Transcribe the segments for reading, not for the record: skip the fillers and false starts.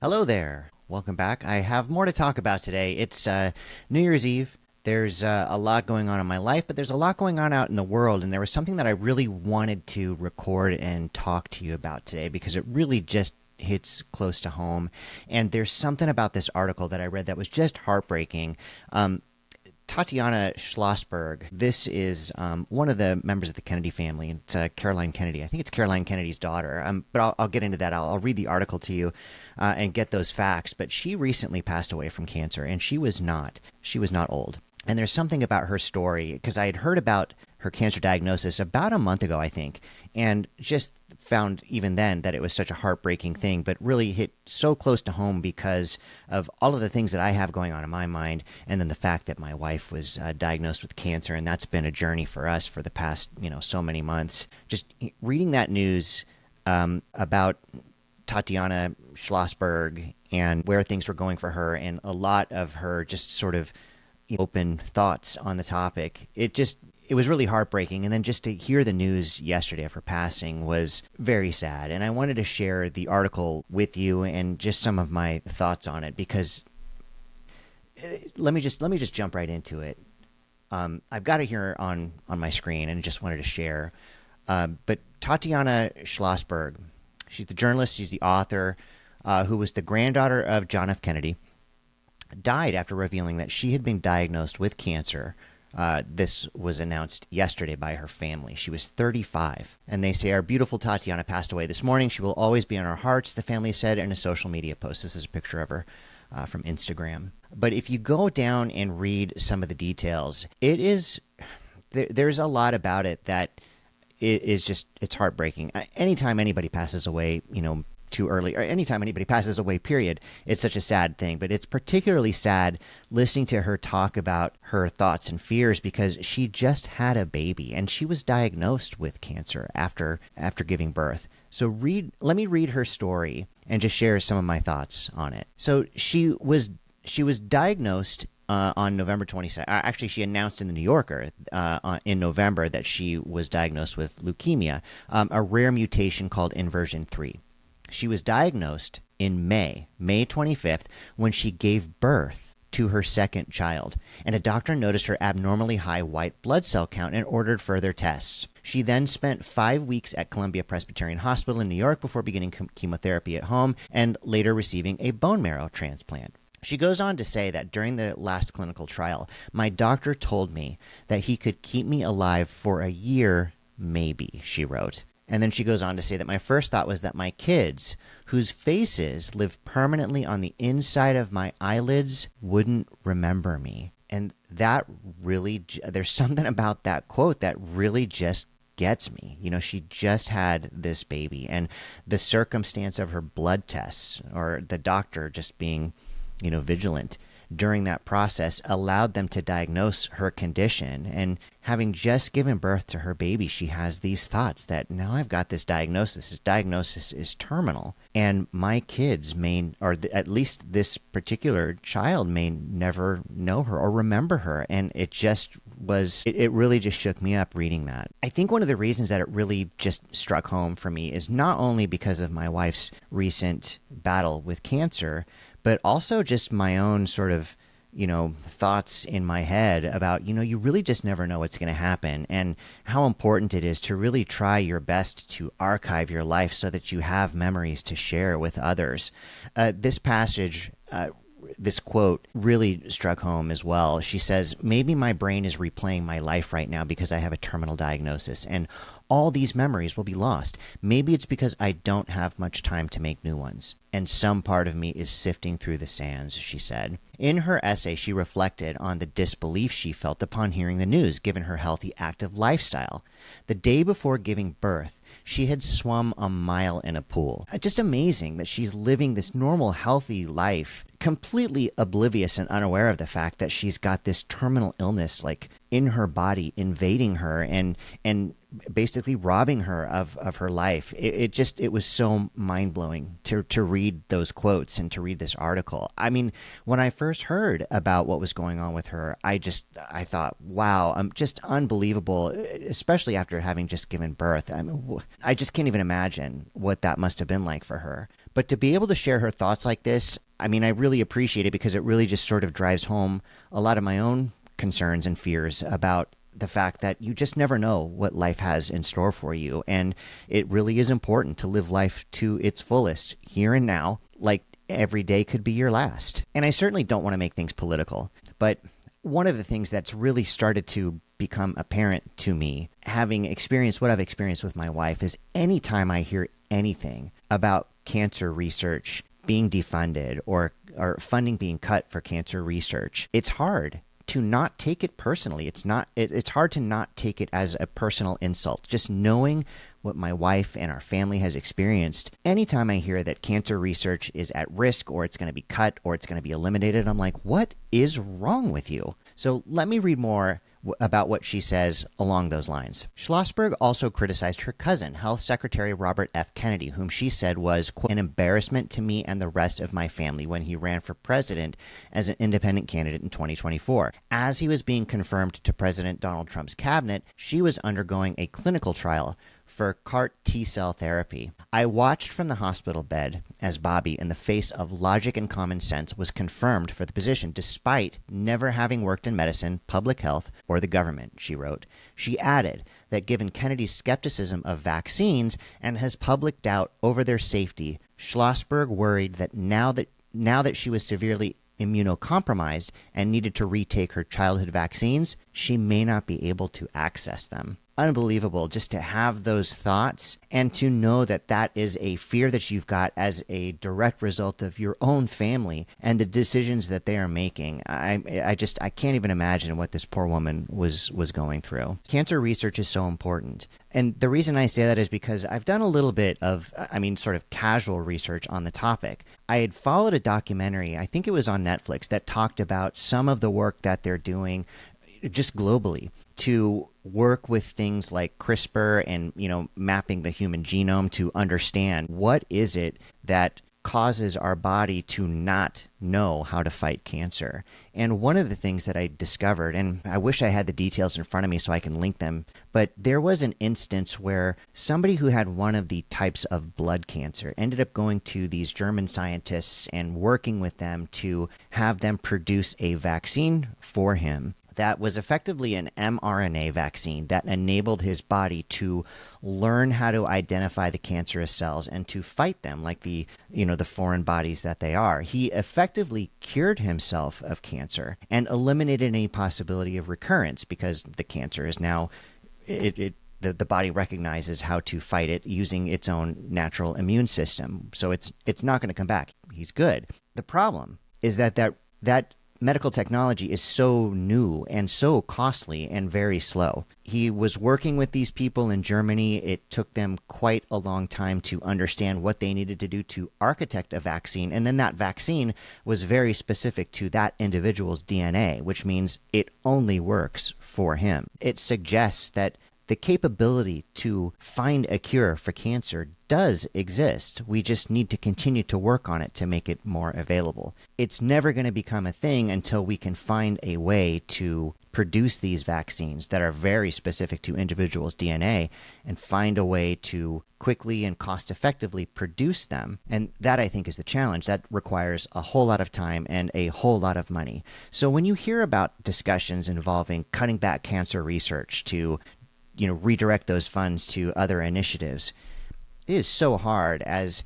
Hello there. Welcome back. I have more to talk about today. It's New Year's Eve. There's a lot going on in my life, but there's a lot going on out in the world. And there was something that I really wanted to record and talk to you about today because it really just hits close to home. And there's something about this article that I read that was just heartbreaking. Tatiana Schlossberg. This is one of the members of the Kennedy family. It's Caroline Kennedy. I think it's Caroline Kennedy's daughter. But I'll get into that. I'll read the article to you and get those facts. But she recently passed away from cancer, and she was not old. And there's something about her story, because I had heard about her cancer diagnosis about a month ago, I think, and just found even then that it was such a heartbreaking thing, but really hit so close to home because of all of the things that I have going on in my mind, and then the fact that my wife was diagnosed with cancer, and that's been a journey for us for the past, so many months. Just reading that news about Tatiana Schlossberg and where things were going for her, and a lot of her just sort of open thoughts on the topic, it was really heartbreaking. And then just to hear the news yesterday of her passing was very sad. And I wanted to share the article with you and just some of my thoughts on it, because let me just jump right into it. I've got it here on my screen, and I just wanted to share. But Tatiana Schlossberg, she's the journalist, she's the author, who was the granddaughter of John F. Kennedy, died after revealing that she had been diagnosed with cancer. This was announced yesterday by her family. She was 35. And they say, "Our beautiful Tatiana passed away this morning. She will always be in our hearts," the family said in a social media post. This is a picture of her from Instagram. But if you go down and read some of the details, there's a lot about it that it's heartbreaking. Anytime anybody passes away, too early, or anytime anybody passes away, period, it's such a sad thing. But it's particularly sad listening to her talk about her thoughts and fears, because she just had a baby and she was diagnosed with cancer after giving birth. So let me read her story and just share some of my thoughts on it. So she was diagnosed on November 22nd. Actually, she announced in the New Yorker in November that she was diagnosed with leukemia, a rare mutation called inversion 3. She was diagnosed in May 25th, when she gave birth to her second child, and a doctor noticed her abnormally high white blood cell count and ordered further tests. She then spent 5 weeks at Columbia Presbyterian Hospital in New York before beginning chemotherapy at home and later receiving a bone marrow transplant. She goes on to say that during the last clinical trial, "My doctor told me that he could keep me alive for a year, maybe," she wrote. And then she goes on to say that "My first thought was that my kids, whose faces live permanently on the inside of my eyelids, wouldn't remember me." And that really, there's something about that quote that really just gets me. She just had this baby, and the circumstance of her blood tests, or the doctor just being, vigilant during that process, allowed them to diagnose her condition. And having just given birth to her baby, she has these thoughts that now I've got this diagnosis. This diagnosis is terminal, and my kids at least this particular child may never know her or remember her. And it really just shook me up reading that. I think one of the reasons that it really just struck home for me is not only because of my wife's recent battle with cancer, but also just my own sort of, thoughts in my head about, you really just never know what's going to happen, and how important it is to really try your best to archive your life so that you have memories to share with others. This passage, this quote really struck home as well. She says, "Maybe my brain is replaying my life right now because I have a terminal diagnosis, and all these memories will be lost. Maybe it's because I don't have much time to make new ones, and some part of me is sifting through the sands," she said. In her essay, she reflected on the disbelief she felt upon hearing the news, given her healthy, active lifestyle. The day before giving birth, she had swum a mile in a pool. Just amazing that she's living this normal, healthy life, completely oblivious and unaware of the fact that she's got this terminal illness, like, in her body, invading her and basically robbing her of her life. It was so mind-blowing to read those quotes and to read this article. I mean, when I first heard about what was going on with her, I thought, wow, just unbelievable, especially after having just given birth. I mean, I just can't even imagine what that must have been like for her. But to be able to share her thoughts like this, I mean, I really appreciate it because it really just sort of drives home a lot of my own concerns and fears about the fact that you just never know what life has in store for you. And it really is important to live life to its fullest here and now, like every day could be your last. And I certainly don't want to make things political, but one of the things that's really started to become apparent to me, having experienced what I've experienced with my wife, is anytime I hear anything about cancer research being defunded or funding being cut for cancer research, it's hard to not take it personally. It's hard to not take it as a personal insult. Just knowing what my wife and our family has experienced, anytime I hear that cancer research is at risk or it's going to be cut or it's going to be eliminated, I'm like, what is wrong with you? So let me read more about what she says along those lines. Schlossberg also criticized her cousin, Health Secretary Robert F. Kennedy, whom she said was, quote, an embarrassment to me and the rest of my family when he ran for president as an independent candidate in 2024. As he was being confirmed to President Donald Trump's cabinet, she was undergoing a clinical trial for CAR T-cell therapy. I watched from the hospital bed as Bobby, in the face of logic and common sense, was confirmed for the position despite never having worked in medicine, public health, or the government, she wrote. She added that given Kennedy's skepticism of vaccines and his public doubt over their safety, Schlossberg worried that now that she was severely immunocompromised and needed to retake her childhood vaccines, she may not be able to access them. Unbelievable just to have those thoughts and to know that that is a fear that you've got as a direct result of your own family and the decisions that they are making. I can't even imagine what this poor woman was going through. Cancer research is so important. And the reason I say that is because I've done a little bit of, sort of casual research on the topic. I had followed a documentary, I think it was on Netflix, that talked about some of the work that they're doing just globally to work with things like CRISPR and, mapping the human genome to understand what is it that causes our body to not know how to fight cancer. And one of the things that I discovered, and I wish I had the details in front of me so I can link them, but there was an instance where somebody who had one of the types of blood cancer ended up going to these German scientists and working with them to have them produce a vaccine for him that was effectively an mRNA vaccine that enabled his body to learn how to identify the cancerous cells and to fight them like the foreign bodies that they are. He effectively cured himself of cancer and eliminated any possibility of recurrence because the cancer is now the body recognizes how to fight it using its own natural immune system. So it's not going to come back. He's good. The problem is that medical technology is so new and so costly and very slow. He was working with these people in Germany. It took them quite a long time to understand what they needed to do to architect a vaccine. And then that vaccine was very specific to that individual's DNA, which means it only works for him. It suggests that the capability to find a cure for cancer does exist. We just need to continue to work on it to make it more available. It's never going to become a thing until we can find a way to produce these vaccines that are very specific to individuals' DNA and find a way to quickly and cost-effectively produce them. And that, I think, is the challenge. That requires a whole lot of time and a whole lot of money. So when you hear about discussions involving cutting back cancer research to redirect those funds to other initiatives, it is so hard as,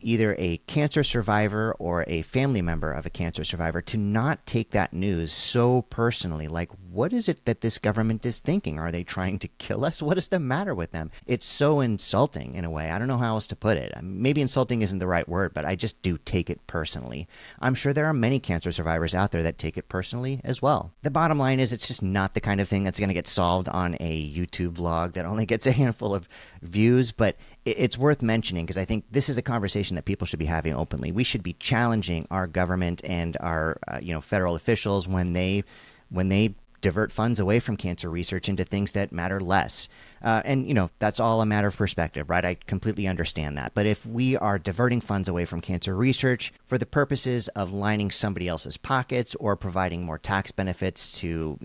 either a cancer survivor or a family member of a cancer survivor to not take that news so personally. Like, what is it that this government is thinking? Are they trying to kill us? What is the matter with them? It's so insulting in a way. I don't know how else to put it. Maybe insulting isn't the right word, but I just do take it personally. I'm sure there are many cancer survivors out there that take it personally as well. The bottom line is it's just not the kind of thing that's going to get solved on a YouTube vlog that only gets a handful of views, but it's worth mentioning because I think this is a conversation that people should be having openly. We should be challenging our government and our federal officials when they divert funds away from cancer research into things that matter less. And that's all a matter of perspective, right? I completely understand that. But if we are diverting funds away from cancer research for the purposes of lining somebody else's pockets or providing more tax benefits to,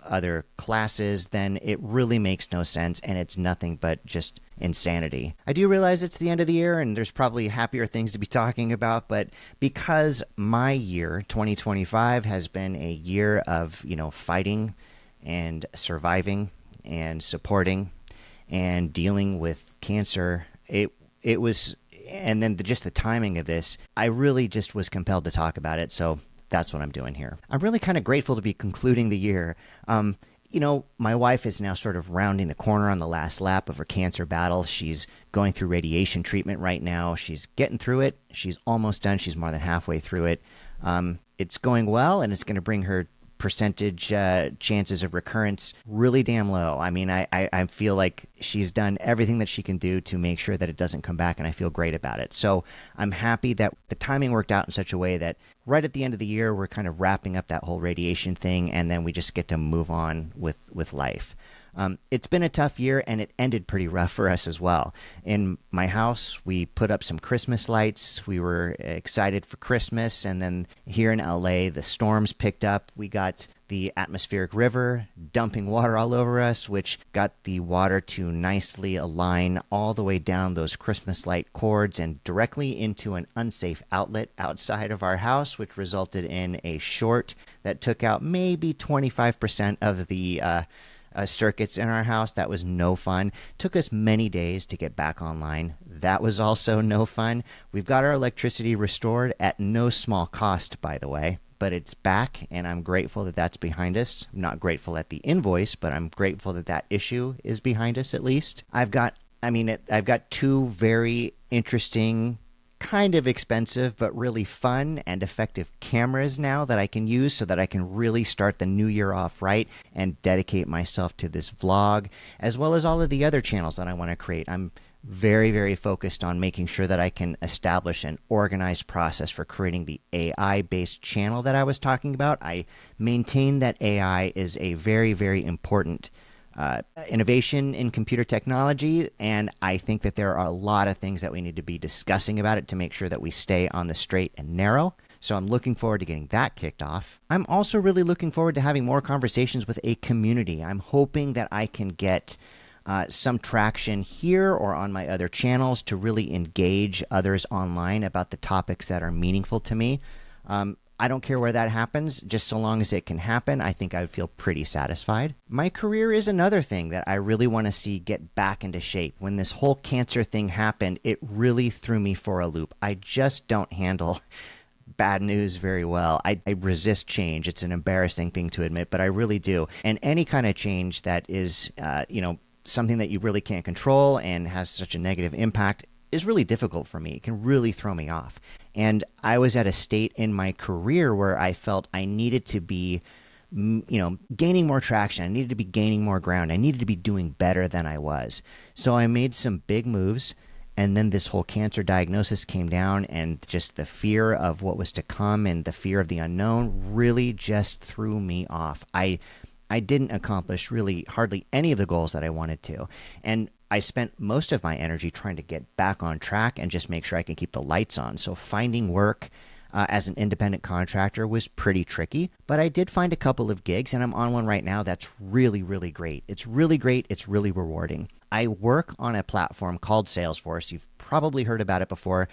other classes, then it really makes no sense. And it's nothing but just insanity. I do realize it's the end of the year and there's probably happier things to be talking about, but because my year, 2025, has been a year of, fighting and surviving and supporting and dealing with cancer, it was, and then just the timing of this, I really just was compelled to talk about it. So that's what I'm doing here. I'm really kind of grateful to be concluding the year. My wife is now sort of rounding the corner on the last lap of her cancer battle. She's going through radiation treatment right now. She's getting through it. She's almost done. She's more than halfway through it. It's going well, and it's going to bring her percentage chances of recurrence really damn low. I mean, I feel like she's done everything that she can do to make sure that it doesn't come back, and I feel great about it. So I'm happy that the timing worked out in such a way that right at the end of the year, we're kind of wrapping up that whole radiation thing, and then we just get to move on with life. It's been a tough year, and it ended pretty rough for us as well. In my house, we put up some Christmas lights. We were excited for Christmas, and then here in LA, the storms picked up. We got the atmospheric river dumping water all over us, which got the water to nicely align all the way down those Christmas light cords and directly into an unsafe outlet outside of our house, which resulted in a short that took out maybe 25% of the circuits in our house. That was no fun. Took us many days to get back online. That was also no fun. We've got our electricity restored at no small cost, by the way, but it's back, and I'm grateful that that's behind us. I'm not grateful at the invoice, but I'm grateful that that issue is behind us at least. I've got two very interesting, kind of expensive, but really fun and effective cameras now that I can use so that I can really start the new year off right and dedicate myself to this vlog, as well as all of the other channels that I want to create. I'm very, very focused on making sure that I can establish an organized process for creating the AI-based channel that I was talking about. I maintain that AI is a very, very important innovation in computer technology, and I think that there are a lot of things that we need to be discussing about it to make sure that we stay on the straight and narrow. So I'm looking forward to getting that kicked off. I'm also really looking forward to having more conversations with a community. I'm hoping that I can get some traction here or on my other channels to really engage others online about the topics that are meaningful to me. I don't care where that happens, just so long as it can happen. I think I would feel pretty satisfied. My career is another thing that I really want to see get back into shape. When this whole cancer thing happened, it really threw me for a loop. I just don't handle bad news very well. I resist change. It's an embarrassing thing to admit, but I really do. And any kind of change that is, something that you really can't control and has such a negative impact is really difficult for me. It can really throw me off. And I was at a state in my career where I felt I needed to be, gaining more traction. I needed to be gaining more ground. I needed to be doing better than I was. So I made some big moves. And then this whole cancer diagnosis came down, and just the fear of what was to come and the fear of the unknown really just threw me off. I didn't accomplish really hardly any of the goals that I wanted to. And I spent most of my energy trying to get back on track and just make sure I can keep the lights on. So finding work as an independent contractor was pretty tricky, but I did find a couple of gigs, and I'm on one right now that's really, really great. It's really great. It's really rewarding. I work on a platform called Salesforce. You've probably heard about it before.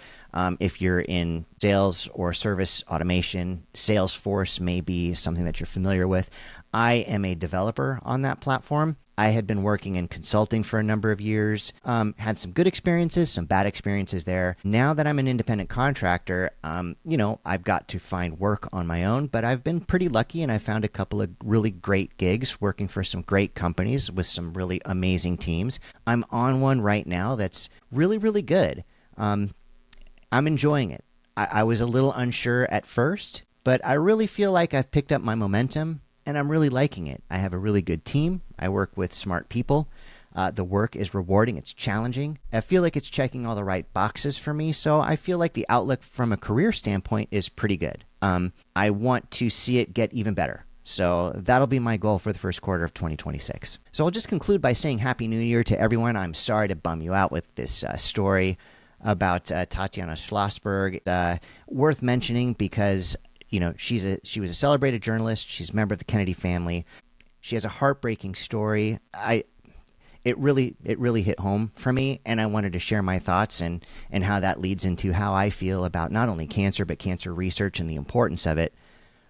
If you're in sales or service automation, Salesforce may be something that you're familiar with. I am a developer on that platform. I had been working in consulting for a number of years, had some good experiences, some bad experiences there. Now that I'm an independent contractor, I've got to find work on my own, but I've been pretty lucky, and I found a couple of really great gigs working for some great companies with some really amazing teams. I'm on one right now that's really, really good. I'm enjoying it. I was a little unsure at first, but I really feel like I've picked up my momentum, and I'm really liking it. I have a really good team. I work with smart people. The work is rewarding. It's challenging. I feel like it's checking all the right boxes for me. So I feel like the outlook from a career standpoint is pretty good. I want to see it get even better. So that'll be my goal for the first quarter of 2026. So I'll just conclude by saying Happy New Year to everyone. I'm sorry to bum you out with this story about Tatiana Schlossberg. Worth mentioning because she was a celebrated journalist. She's a member of the Kennedy family. She has a heartbreaking story. it really hit home for me, and I wanted to share my thoughts and how that leads into how I feel about not only cancer but cancer research and the importance of it.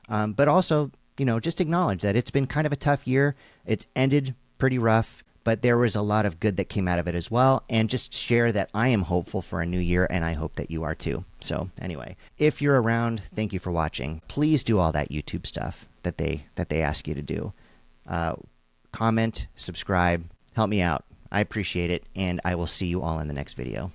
But also, just acknowledge that it's been kind of a tough year. It's ended pretty rough, but there was a lot of good that came out of it as well. And just share that I am hopeful for a new year, and I hope that you are too. So anyway, if you're around, thank you for watching. Please do all that YouTube stuff that they ask you to do. Comment, subscribe, help me out. I appreciate it, and I will see you all in the next video.